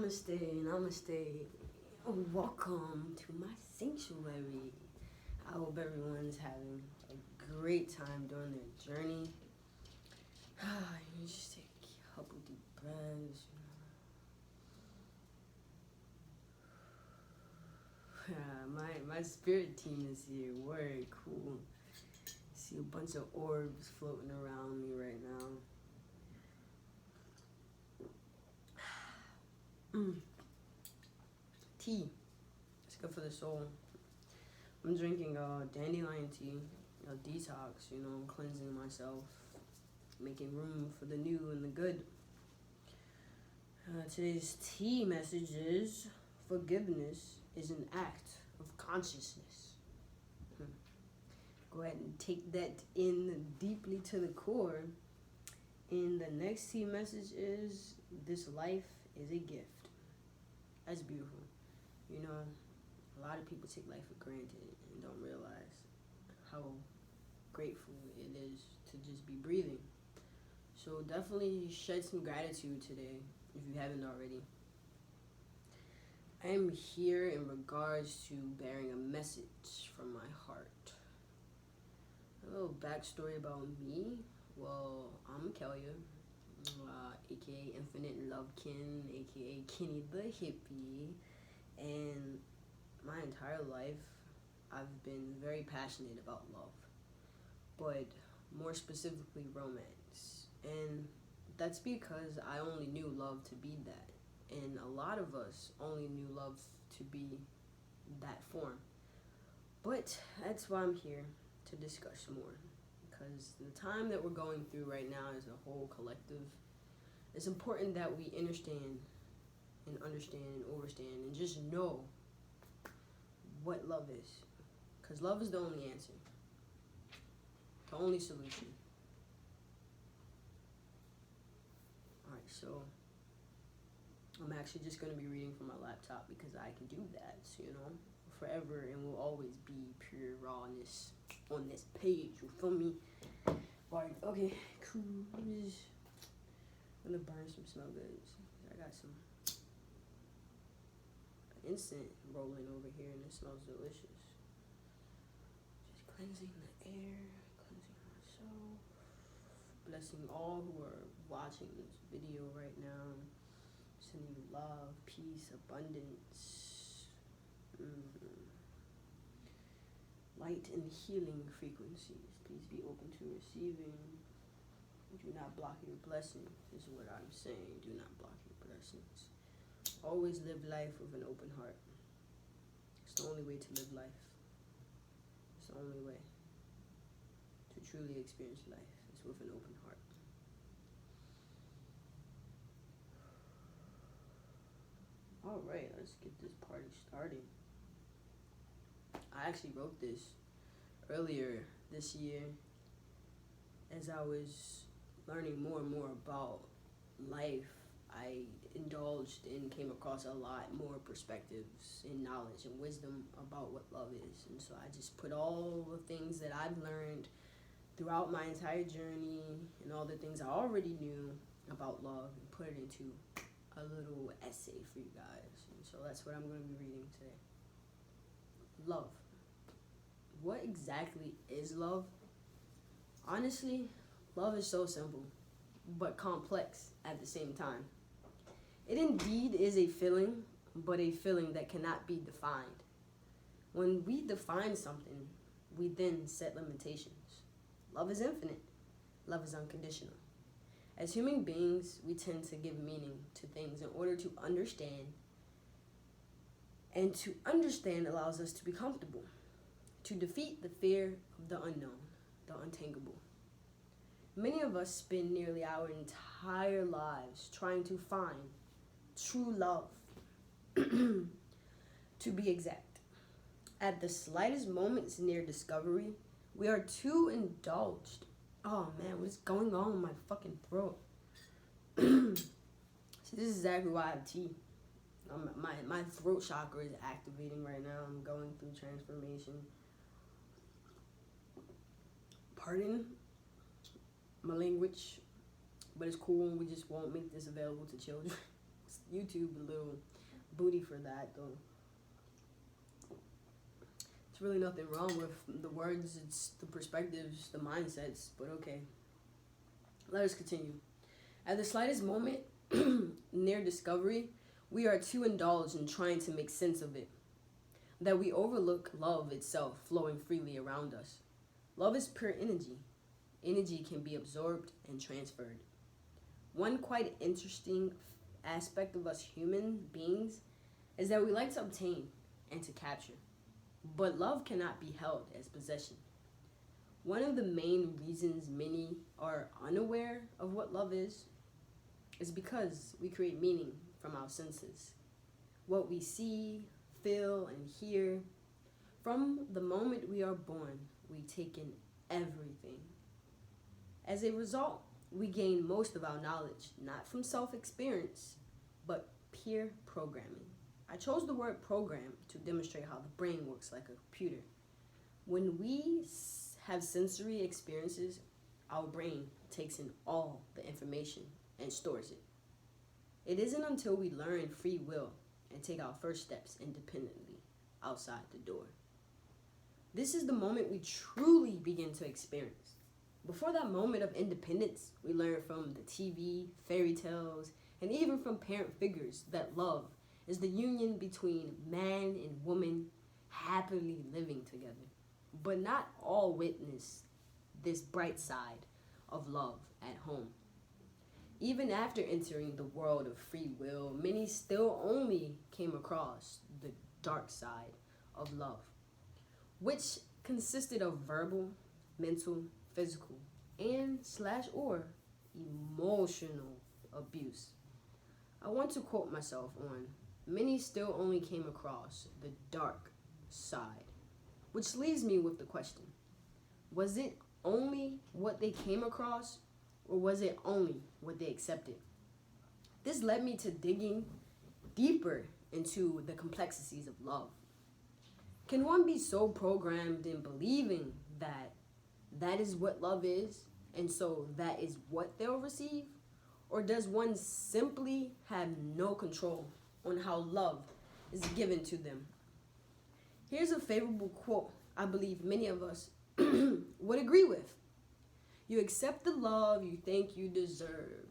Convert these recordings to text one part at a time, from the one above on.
Namaste, namaste. Welcome to my sanctuary. I hope everyone's having a great time during their journey. You just take a couple deep breaths. My spirit team is here. Very cool. See a bunch of orbs floating around me right now. Tea. It's good for the soul. I'm drinking dandelion tea, detox, cleansing myself, making room for the new and the good. Today's tea message is forgiveness is an act of consciousness. Go ahead and take that in deeply to the core. And the next tea message is this life is a gift. That's beautiful. A lot of people take life for granted and don't realize how grateful it is to just be breathing. So definitely shed some gratitude today if you haven't already. I am here in regards to bearing a message from my heart. A little backstory about me. Well, I'm Kelia, aka Infinite Lovekin, aka Kenny the Hippie, and my entire life I've been very passionate about love, but more specifically romance. And that's because I only knew love to be that, and a lot of us only knew love to be that form. But that's why I'm here to discuss more, because the time that we're going through right now as a whole collective, it's important that we understand and overstand and just know what love is, because love is the only answer, the only solution. Alright, so I'm actually just going to be reading from my laptop because I can do that, forever, and will always be pure rawness on this page, you feel me? Alright, okay, cool. I'm just gonna burn some smell goods. I got some instant rolling over here and it smells delicious. Just cleansing the air, cleansing myself, blessing all who are watching this video right now, sending you love, peace, abundance, light and healing frequencies. Please be open to receiving. Do not block your blessings, is what I'm saying. Do not block your blessings. Always live life with an open heart. It's the only way to live life. It's the only way to truly experience life is with an open heart. Alright, let's get this party started. I actually wrote this earlier this year as I was learning more and more about life. I indulged and came across a lot more perspectives and knowledge and wisdom about what love is. And so I just put all the things that I've learned throughout my entire journey and all the things I already knew about love and put it into a little essay for you guys. And so that's what I'm going to be reading today. Love. What exactly is love? Honestly, love is so simple, but complex at the same time. It indeed is a feeling, but a feeling that cannot be defined. When we define something, we then set limitations. Love is infinite. Love is unconditional. As human beings, we tend to give meaning to things in order to understand, and to understand allows us to be comfortable, to defeat the fear of the unknown, the untangible. Many of us spend nearly our entire lives trying to find true love, to be exact. At the slightest moments near discovery, we are too indulged. Oh man, what's going on with my fucking throat? See, this is exactly why I have tea. My throat chakra is activating right now. I'm going through transformation. Pardon my language, but it's cool. We just won't make this available to children. YouTube a little booty for that, though. It's really nothing wrong with the words, it's the perspectives, the mindsets, but okay. Let us continue. At the slightest moment near discovery, we are too indulged in trying to make sense of it, that we overlook love itself flowing freely around us. Love is pure energy. Energy can be absorbed and transferred. One quite interesting aspect of us human beings is that we like to obtain and to capture, but love cannot be held as possession. One of the main reasons many are unaware of what love is because we create meaning from our senses. What we see, feel, and hear. From the moment we are born, we take in everything. As a result, we gain most of our knowledge, not from self-experience, but peer programming. I chose the word program to demonstrate how the brain works like a computer. When we have sensory experiences, our brain takes in all the information and stores it. It isn't until we learn free will and take our first steps independently outside the door. This is the moment we truly begin to experience. Before that moment of independence, we learn from the TV, fairy tales, and even from parent figures that love is the union between man and woman happily living together. But not all witness this bright side of love at home. Even after entering the world of free will, many still only came across the dark side of love, which consisted of verbal, mental, physical, and / or emotional abuse. I want to quote myself on, many still only came across the dark side, which leaves me with the question, was it only what they came across, or was it only what they accepted? This led me to digging deeper into the complexities of love. Can one be so programmed in believing that that is what love is, and so that is what they'll receive? Or does one simply have no control on how love is given to them? Here's a favorable quote I believe many of us would agree with. You accept the love you think you deserve.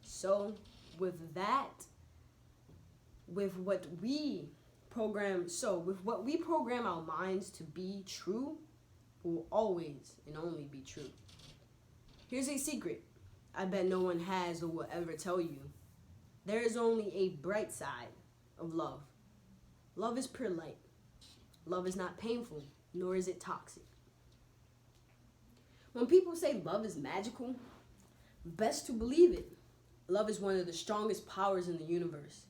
So with what we program our minds to be true, will always and only be true. Here's a secret I bet no one has or will ever tell you. There is only a bright side of love. Love is pure light. Love is not painful, nor is it toxic. When people say love is magical, best to believe it. Love is one of the strongest powers in the universe.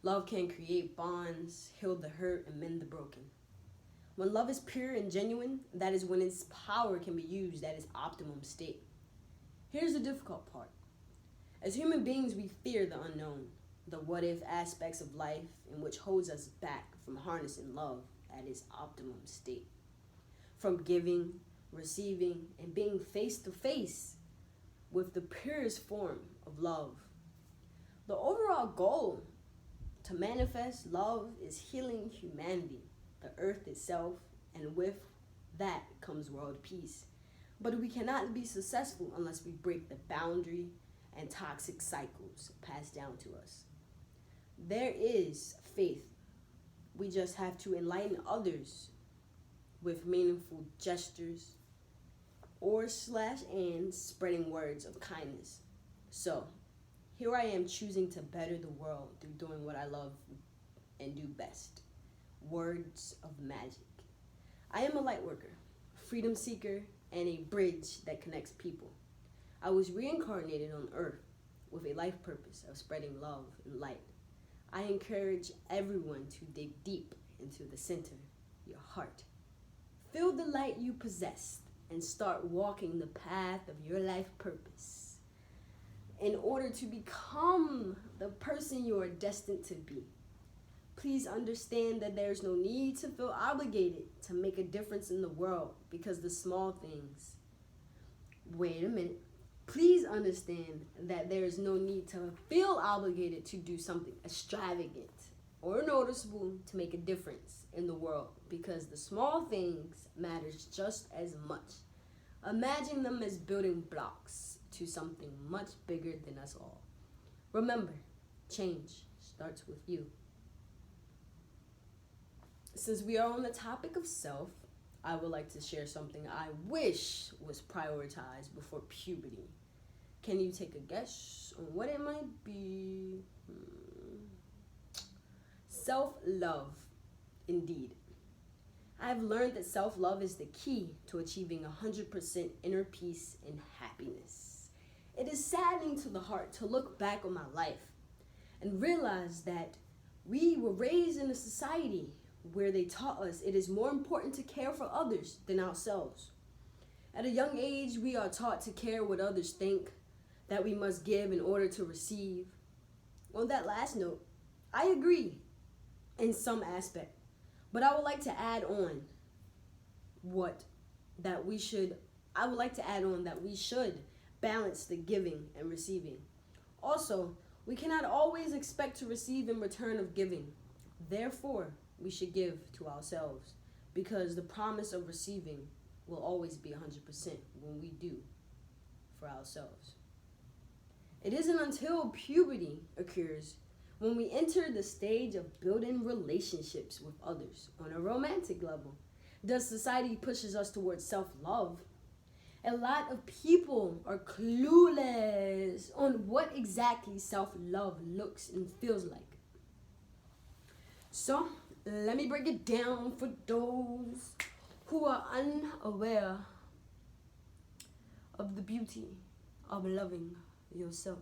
Love can create bonds, heal the hurt, and mend the broken. When love is pure and genuine, that is when its power can be used at its optimum state. Here's the difficult part. As human beings, we fear the unknown, the what-if aspects of life, in which holds us back from harnessing love at its optimum state. From giving, receiving, and being face-to-face with the purest form of love. The overall goal to manifest love is healing humanity, the earth itself, and with that comes world peace. But we cannot be successful unless we break the boundary and toxic cycles passed down to us. There is faith. We just have to enlighten others with meaningful gestures and spreading words of kindness. So, here I am choosing to better the world through doing what I love and do best. Words of magic. I am a light worker, freedom seeker, and a bridge that connects people. I was reincarnated on Earth with a life purpose of spreading love and light. I encourage everyone to dig deep into the center, your heart. Feel the light you possess and start walking the path of your life purpose in order to become the person you are destined to be. Please understand that there's no need to feel obligated to make a difference in the world because the small things. Wait a minute. Please understand that there is no need to feel obligated to do something extravagant or noticeable to make a difference in the world, because the small things matters just as much. Imagine them as building blocks to something much bigger than us all. Remember, change starts with you. Since we are on the topic of self, I would like to share something I wish was prioritized before puberty. Can you take a guess on what it might be? Self-love, indeed. I've learned that self-love is the key to achieving 100% inner peace and happiness. It is saddening to the heart to look back on my life and realize that we were raised in a society where they taught us it is more important to care for others than ourselves. At a young age, we are taught to care what others think, that we must give in order to receive. On that last note, I agree in some aspect, but I would like to add on that we should balance the giving and receiving. Also, we cannot always expect to receive in return of giving. Therefore, we should give to ourselves, because the promise of receiving will always be 100% when we do for ourselves. It isn't until puberty occurs, when we enter the stage of building relationships with others on a romantic level, that society pushes us towards self-love. A lot of people are clueless on what exactly self-love looks and feels like. So, let me break it down for those who are unaware of the beauty of loving yourself.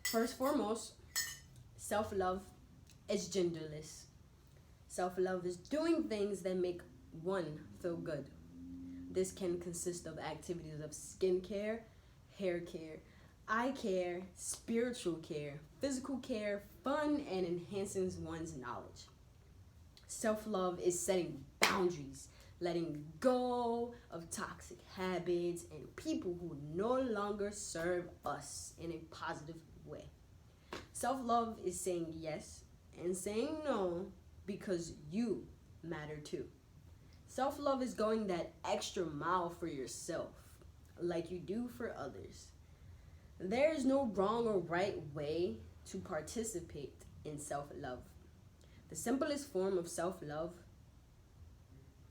First foremost, self-love is genderless. Self-love is doing things that make one feel good. This can consist of activities of skincare, hair care, eye care, spiritual care, physical care, fun, and enhancing one's knowledge. Self-love is setting boundaries, letting go of toxic habits and people who no longer serve us in a positive way. Self-love is saying yes and saying no because you matter too. Self-love is going that extra mile for yourself, like you do for others. There is no wrong or right way to participate in self-love. The simplest form of self-love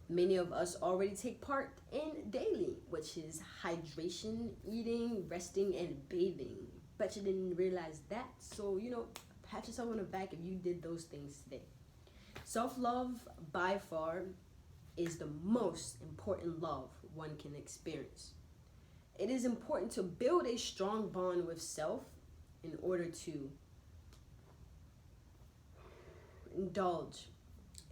many of us already take part in daily, which is hydration, eating, resting, and bathing. Bet you didn't realize that, so pat yourself on the back if you did those things today. Self-love, by far, is the most important love one can experience. It is important to build a strong bond with self in order to indulge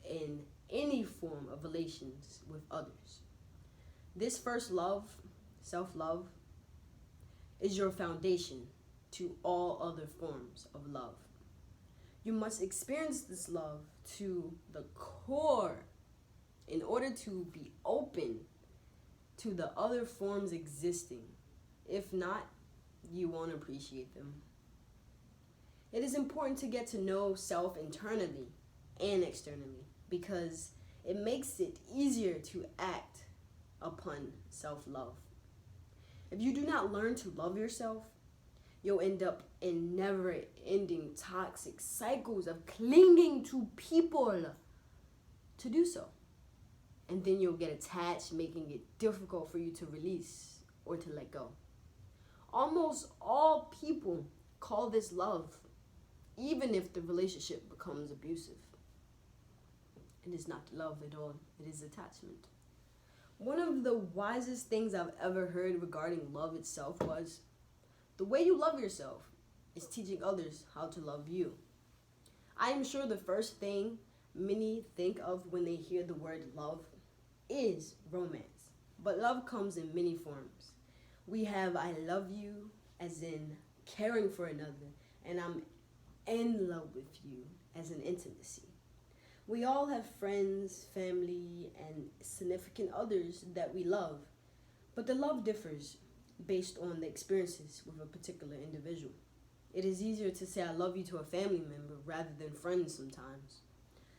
in any form of relations with others. This first love, self-love, is your foundation to all other forms of love. You must experience this love to the core in order to be open to the other forms existing. If not, you won't appreciate them. It is important to get to know self internally and externally, because it makes it easier to act upon self-love. If you do not learn to love yourself, you'll end up in never-ending toxic cycles of clinging to people to do so. And then you'll get attached, making it difficult for you to release or to let go. Almost all people call this love, even if the relationship becomes abusive. It is not love at all, it is attachment. One of the wisest things I've ever heard regarding love itself was, the way you love yourself is teaching others how to love you. I am sure the first thing many think of when they hear the word love is romance. But love comes in many forms. We have I love you, as in caring for another, and I'm in love with you, as an intimacy. We all have friends, family, and significant others that we love, but the love differs based on the experiences with a particular individual. It is easier to say I love you to a family member rather than friends sometimes.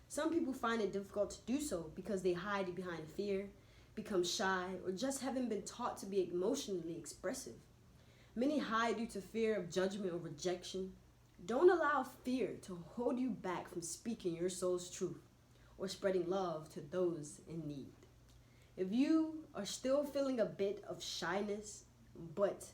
Some people find it difficult to do so because they hide behind fear, become shy, or just haven't been taught to be emotionally expressive. Many hide due to fear of judgment or rejection. Don't allow fear to hold you back from speaking your soul's truth or spreading love to those in need. If you are still feeling a bit of shyness, but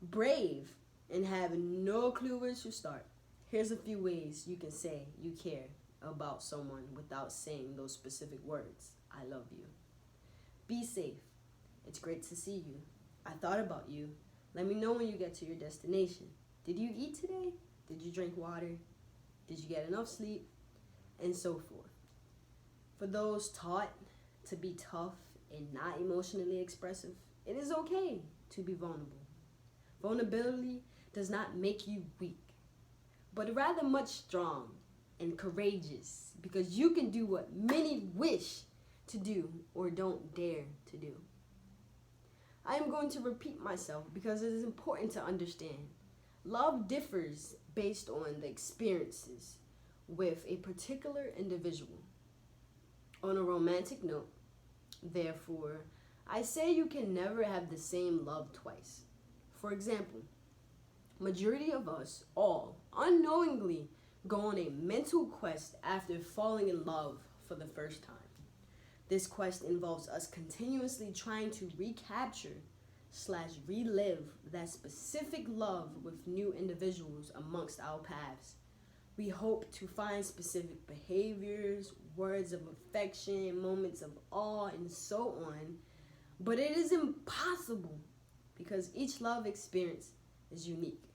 brave and have no clue where to start, here's a few ways you can say you care about someone without saying those specific words. I love you. Be safe. It's great to see you. I thought about you. Let me know when you get to your destination. Did you eat today? Did you drink water? Did you get enough sleep? And so forth. For those taught to be tough and not emotionally expressive, it is okay to be vulnerable. Vulnerability does not make you weak, but rather much strong and courageous, because you can do what many wish to do or don't dare to do. I am going to repeat myself because it is important to understand. Love differs based on the experiences with a particular individual. On a romantic note, therefore, I say you can never have the same love twice. For example, majority of us all unknowingly go on a mental quest after falling in love for the first time. This quest involves us continuously trying to recapture/relive that specific love with new individuals amongst our paths. We hope to find specific behaviors, words of affection, moments of awe, and so on, but it is impossible because each love experience is unique.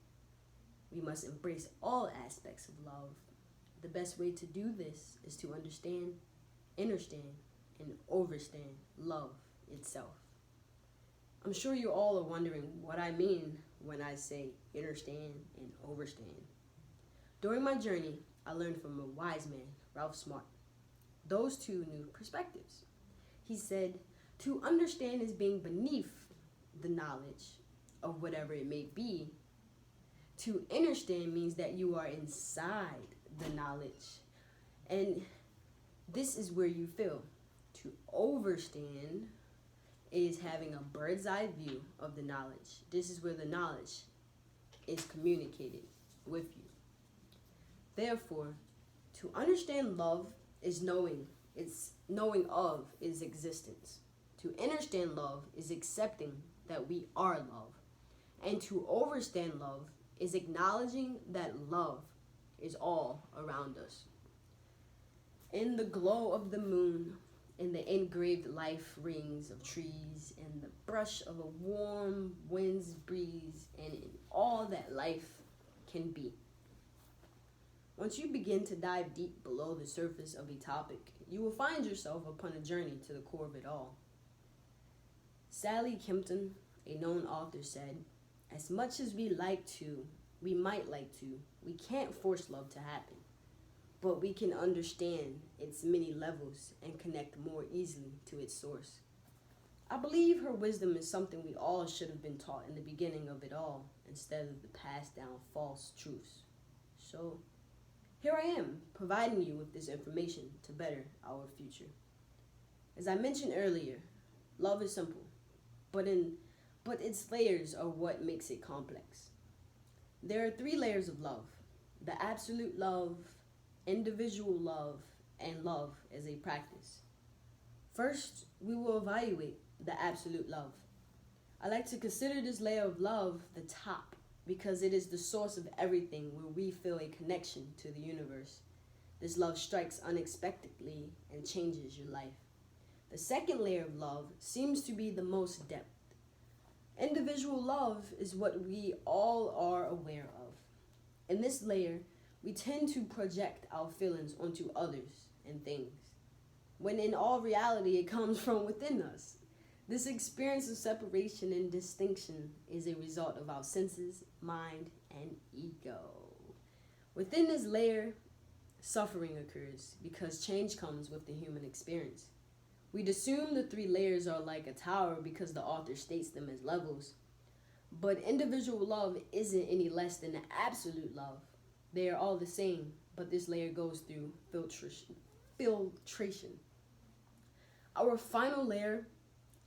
We must embrace all aspects of love. The best way to do this is to understand, understand, and overstand love itself. I'm sure you all are wondering what I mean when I say understand and overstand. During my journey, I learned from a wise man, Ralph Smart. Those two new perspectives. He said, to understand is being beneath the knowledge of whatever it may be. To understand means that you are inside the knowledge. And this is where you feel. To overstand is having a bird's eye view of the knowledge. This is where the knowledge is communicated with you. Therefore, to understand love is knowing of its existence. To understand love is accepting that we are love. And to overstand love is acknowledging that love is all around us. In the glow of the moon, in the engraved life rings of trees, in the brush of a warm wind's breeze, and in all that life can be. Once you begin to dive deep below the surface of a topic, you will find yourself upon a journey to the core of it all. Sally Kempton, a known author, said, as much as we might like to, we can't force love to happen. But we can understand its many levels and connect more easily to its source. I believe her wisdom is something we all should have been taught in the beginning of it all, instead of the passed down false truths. So, here I am, providing you with this information to better our future. As I mentioned earlier, love is simple, but its layers are what makes it complex. There are 3 layers of love: the absolute love, individual love, and love as a practice. First, we will evaluate the absolute love. I like to consider this layer of love the top because it is the source of everything, where we feel a connection to the universe. This love strikes unexpectedly and changes your life. The second layer of love seems to be the most depth. Individual love is what we all are aware of. In this layer, we tend to project our feelings onto others and things, when in all reality it comes from within us. This experience of separation and distinction is a result of our senses, mind, and ego. Within this layer, suffering occurs because change comes with the human experience. We'd assume the three layers are like a tower because the author states them as levels. But individual love isn't any less than the absolute love. They are all the same, but this layer goes through filtration. Our final layer,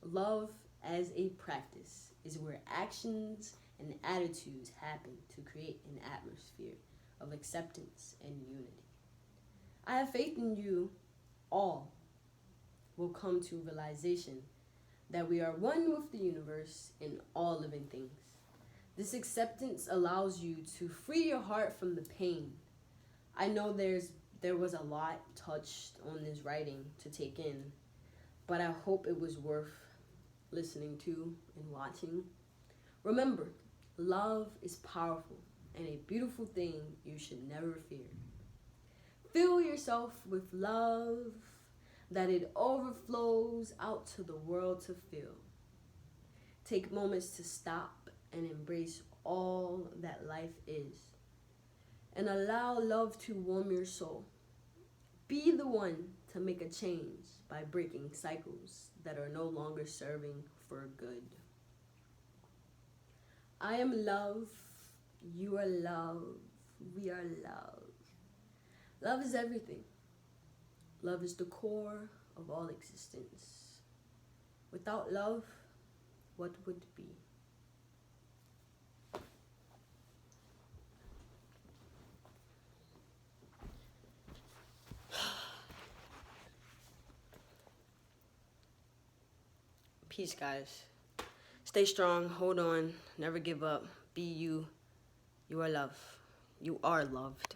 love as a practice, is where actions and attitudes happen to create an atmosphere of acceptance and unity. I have faith in you all will come to realization that we are one with the universe and all living things. This acceptance allows you to free your heart from the pain. I know there was a lot touched on this writing to take in, but I hope it was worth listening to and watching. Remember, love is powerful and a beautiful thing you should never fear. Fill yourself with love that it overflows out to the world to feel. Take moments to stop and embrace all that life is, and allow love to warm your soul. Be the one to make a change by breaking cycles that are no longer serving for good. I am love, you are love, we are love. Love is everything. Love is the core of all existence. Without love, what would be? Peace, guys. Stay strong, hold on, never give up. Be you. You are love. You are loved.